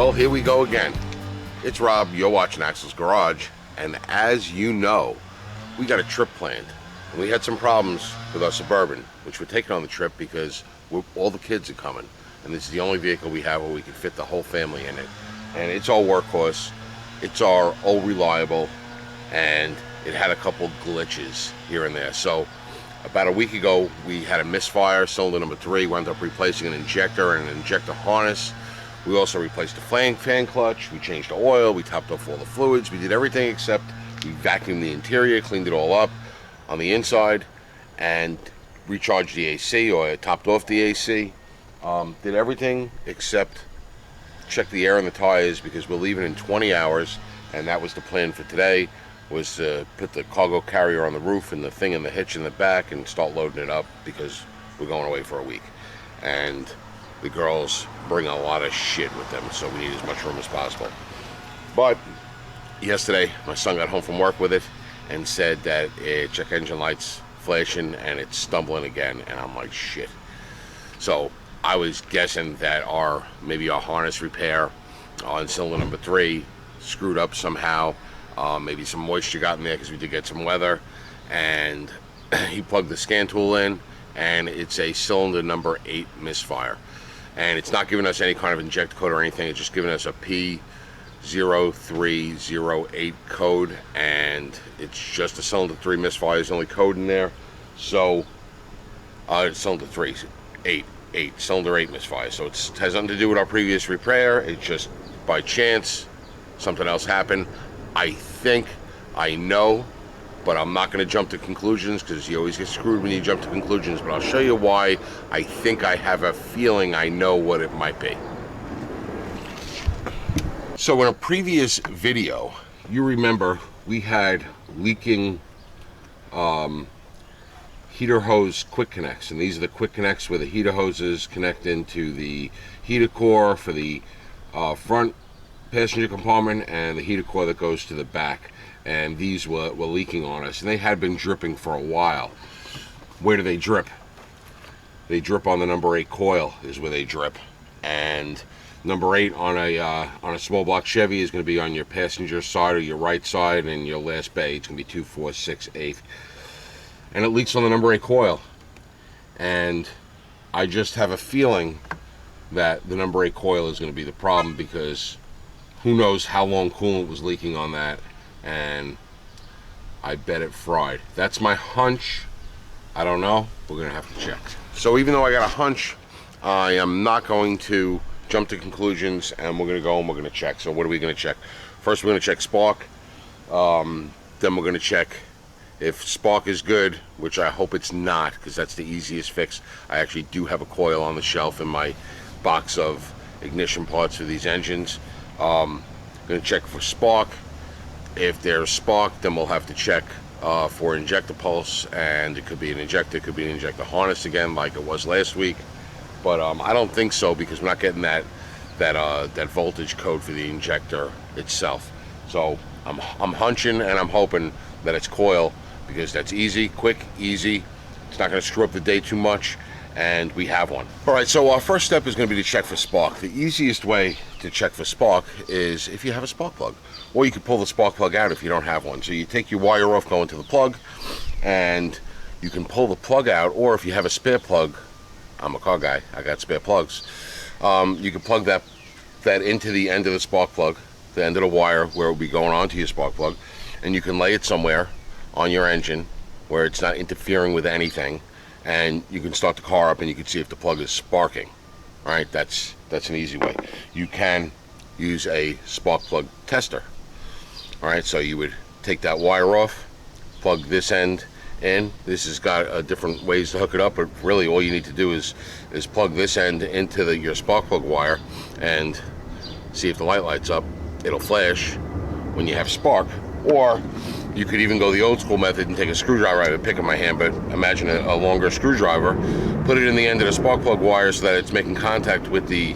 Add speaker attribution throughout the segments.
Speaker 1: Well, here we go again. It's Rob, you're watching Axel's Garage, and as you know, we got a trip planned. And we had some problems with our Suburban, which we're taking on the trip because all the kids are coming, and this is the only vehicle we have where we can fit the whole family in it. And it's our workhorse, it's our old reliable, and it had a couple glitches here and there. So about a week ago, we had a misfire, cylinder number 3, wound up replacing an injector and an injector harness. We also replaced the fan clutch, we changed the oil, we topped off all the fluids, we did everything except we vacuumed the interior, cleaned it all up on the inside, and recharged the AC, or topped off the AC. Did everything except check the air in the tires because we're leaving in 20 hours, and that was the plan for today, was to put the cargo carrier on the roof and the thing in the hitch in the back and start loading it up because we're going away for a week. And the girls bring a lot of shit with them, so we need as much room as possible. But yesterday, my son got home from work with it and said that check engine light's flashing and it's stumbling again, and I'm like, shit. So I was guessing that maybe our harness repair on cylinder number 3 screwed up somehow. Maybe some moisture got in there because we did get some weather, and he plugged the scan tool in, and it's a cylinder number 8 misfire. And it's not giving us any kind of inject code or anything, it's just giving us a P0308 code, and it's just a cylinder 3 misfire. There's only code in there. So it's cylinder 3, 8, cylinder 8 misfire. So it has nothing to do with our previous repair. It's just by chance something else happened. I think I know, but I'm not going to jump to conclusions because you always get screwed when you jump to conclusions. But I'll show you why I think I have a feeling I know what it might be. So in a previous video, you remember we had leaking heater hose quick connects, and these are the quick connects where the heater hoses connect into the heater core for the front passenger compartment and the heater core that goes to the back. And these were leaking on us, and they had been dripping for a while. Where do they drip? They drip on the number 8 coil is where they drip, and number 8 on a small block Chevy is going to be on your passenger side or your right side, and your last bay it's going to be 2, 4, 6, 8, and it leaks on the number 8 coil. And I just have a feeling that the number 8 coil is going to be the problem, because who knows how long coolant was leaking on that, and I bet it fried. That's my hunch. I don't know. We're gonna have to check. So even though I got a hunch, I am not going to jump to conclusions, and we're gonna go and we're gonna check. So what are we gonna check? First, we're gonna check spark. Then we're gonna check if spark is good, which I hope it's not, because that's the easiest fix. I actually do have a coil on the shelf in my box of ignition parts for these engines. Gonna check for spark. If there's spark, then we'll have to check for injector pulse, and it could be an injector, it could be an injector harness again, like it was last week. But I don't think so, because we're not getting that voltage code for the injector itself. So I'm hunching and I'm hoping that it's coil, because that's easy, quick, easy. It's not going to screw up the day too much, and we have one. All right, so our first step is going to be to check for spark. The easiest way to check for spark is if you have a spark plug, or you can pull the spark plug out if you don't have one. So you take your wire off going to the plug, and you can pull the plug out, or if you have a spare plug, I'm a car guy, I got spare plugs, you can plug that into the end of the spark plug, the end of the wire where it will be going onto your spark plug, and you can lay it somewhere on your engine where it's not interfering with anything, and you can start the car up and you can see if the plug is sparking. All right, that's an easy way. You can use a spark plug tester. All right, so you would take that wire off, plug this end in. This has got different ways to hook it up, but really all you need to do is plug this end into your spark plug wire and see if the light lights up. It'll flash when you have spark. Or you could even go the old school method and take a screwdriver. I have a pick in my hand, but imagine a longer screwdriver, put it in the end of the spark plug wire so that it's making contact with the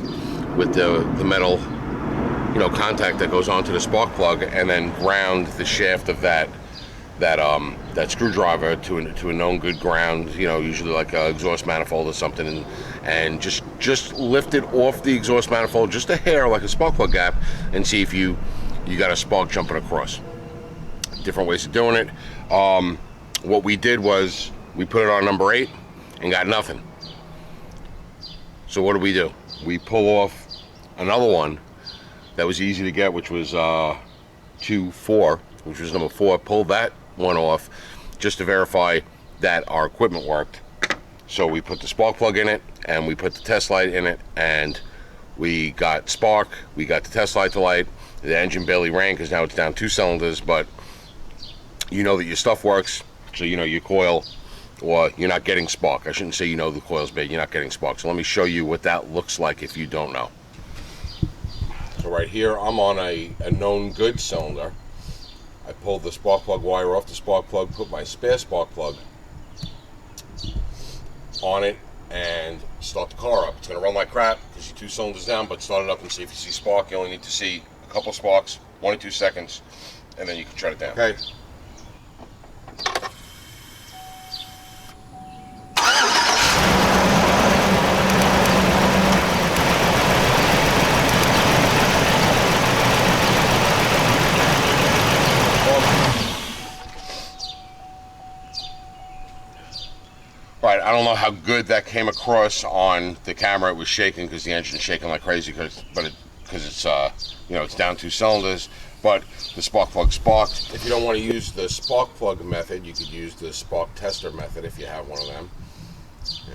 Speaker 1: metal, contact that goes onto the spark plug, and then ground the shaft of that that screwdriver to a known good ground, you know, usually like a exhaust manifold or something, and just lift it off the exhaust manifold just a hair, like a spark plug gap, and see if you got a spark jumping across. Different ways of doing it. What we did was we put it on number 8 and got nothing. So what do? We pull off another one that was easy to get, which was 2-4, which was number 4. Pulled that one off just to verify that our equipment worked. So we put the spark plug in it, and we put the test light in it, and we got spark. We got the test light to light. The engine barely ran because now it's down 2 cylinders, but you know that your stuff works, so you know your coil, or you're not getting spark. I shouldn't say you know the coil's bad, you're not getting spark. So let me show you what that looks like if you don't know. So right here, I'm on a known good cylinder. I pulled the spark plug wire off the spark plug, put my spare spark plug on it, and start the car up. It's going to run like crap because you're 2 cylinders down, but start it up and see if you see spark. You only need to see a couple sparks, 1 or 2 seconds, and then you can shut it down. Okay. Right, I don't know how good that came across on the camera. It was shaking because the engine's shaking like crazy, because it's you know, it's down 2 cylinders, but the spark plug sparked. If you don't want to use the spark plug method, you could use the spark tester method if you have one of them.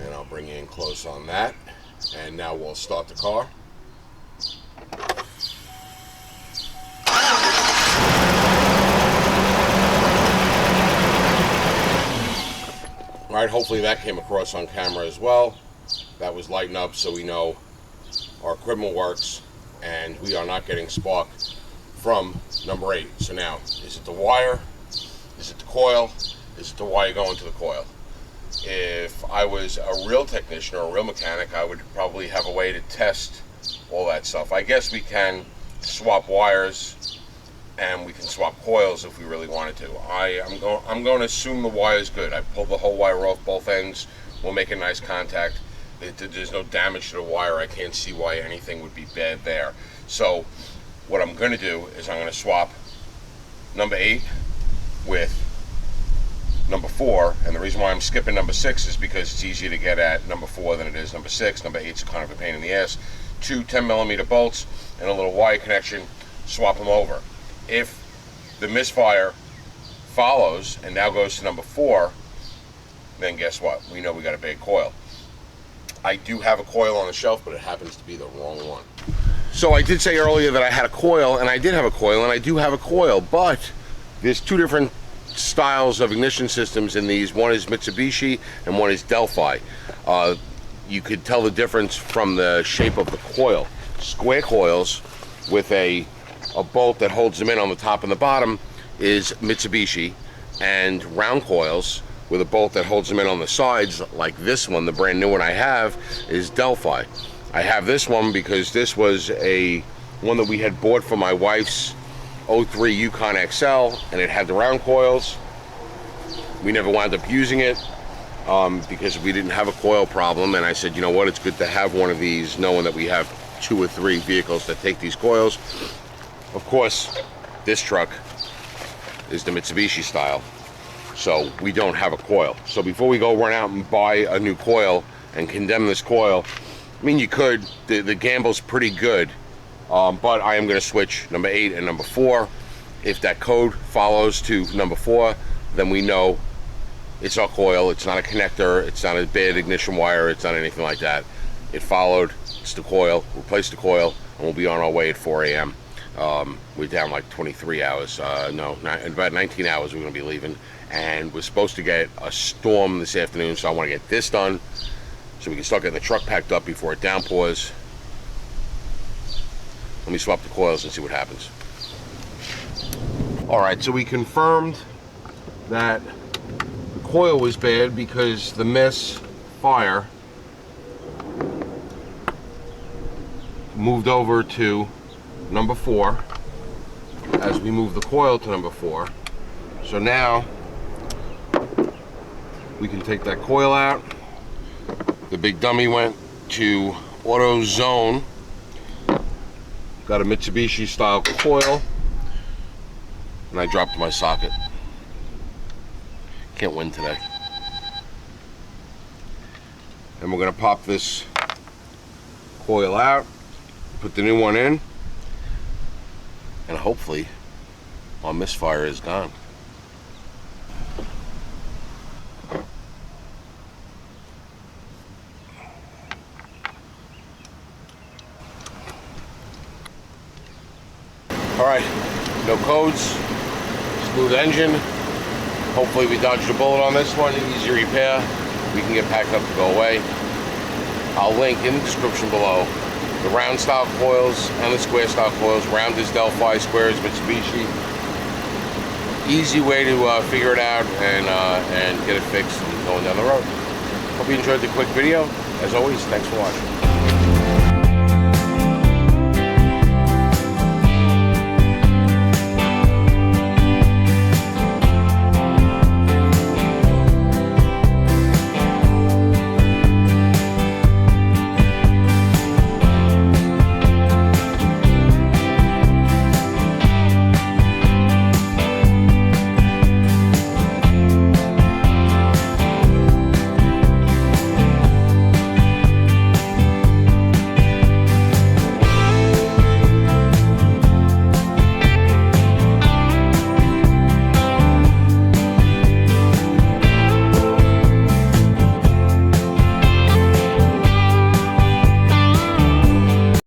Speaker 1: And I'll bring you in close on that. And now we'll start the car. Right, hopefully that came across on camera as well. That was lighting up, so we know our equipment works and we are not getting spark from number 8. So now, is it the wire? Is it the coil? Is it the wire going to the coil? If I was a real technician or a real mechanic, I would probably have a way to test all that stuff. I guess we can swap wires and we can swap coils if we really wanted to. I'm going to assume the wire is good. I pulled the whole wire off both ends. We'll make a nice contact. There's no damage to the wire. I can't see why anything would be bad there. So what I'm going to do is I'm going to swap number 8 with number 4, and the reason why I'm skipping number 6 is because it's easier to get at number 4 than it is number 6. Number 8's kind of a pain in the ass. 2 10mm bolts and a little wire connection. Swap them over. If the Misfire follows and now goes to number 4, then guess what? We know we got a bad coil. I do have a coil on the shelf, but it happens to be the wrong one. So I did say earlier that I had a coil, and I did have a coil, and I do have a coil, but there's 2 different styles of ignition systems in these. One is Mitsubishi and one is Delphi. You could tell the difference from the shape of the coil. Square coils with a bolt that holds them in on the top and the bottom is Mitsubishi, and round coils with a bolt that holds them in on the sides, like this one, the brand new one I have, is Delphi. I have this one because this was one that we had bought for my wife's 03 Yukon XL, and it had the round coils. We never wound up using it because we didn't have a coil problem, and I said, you know what, it's good to have one of these, knowing that we have 2 or 3 vehicles that take these coils. Of course, this truck is the Mitsubishi style, so we don't have a coil. So before we go run out and buy a new coil and condemn this coil, I mean, you could. The gamble's pretty good, but I am going to switch number 8 and number 4. If that code follows to number 4, then we know it's our coil. It's not a connector. It's not a bad ignition wire. It's not anything like that. It followed. It's the coil. Replace the coil, and we'll be on our way at 4 a.m. We're down like 23 hours. No, in about 19 hours we're going to be leaving, and we're supposed to get a storm this afternoon, so I want to get this done so we can start getting the truck packed up before it downpours. Let me swap the coils and see what happens. Alright, so we confirmed that the coil was bad because the Misfire moved over to number 4 as we move the coil to number 4. So now we can take that coil out. The big dummy went to auto zone. Got a Mitsubishi style coil, and I dropped my socket. Can't win today. And we're gonna pop this coil out, put the new one in, and hopefully our misfire is gone. All right, no codes, smooth engine. Hopefully we dodged a bullet on this one, easy repair. We can get packed up to go away. I'll link in the description below the round style coils and the square style coils. Round is Delphi, square is Mitsubishi. Easy way to figure it out and get it fixed and going down the road. Hope you enjoyed the quick video. As always, thanks for watching.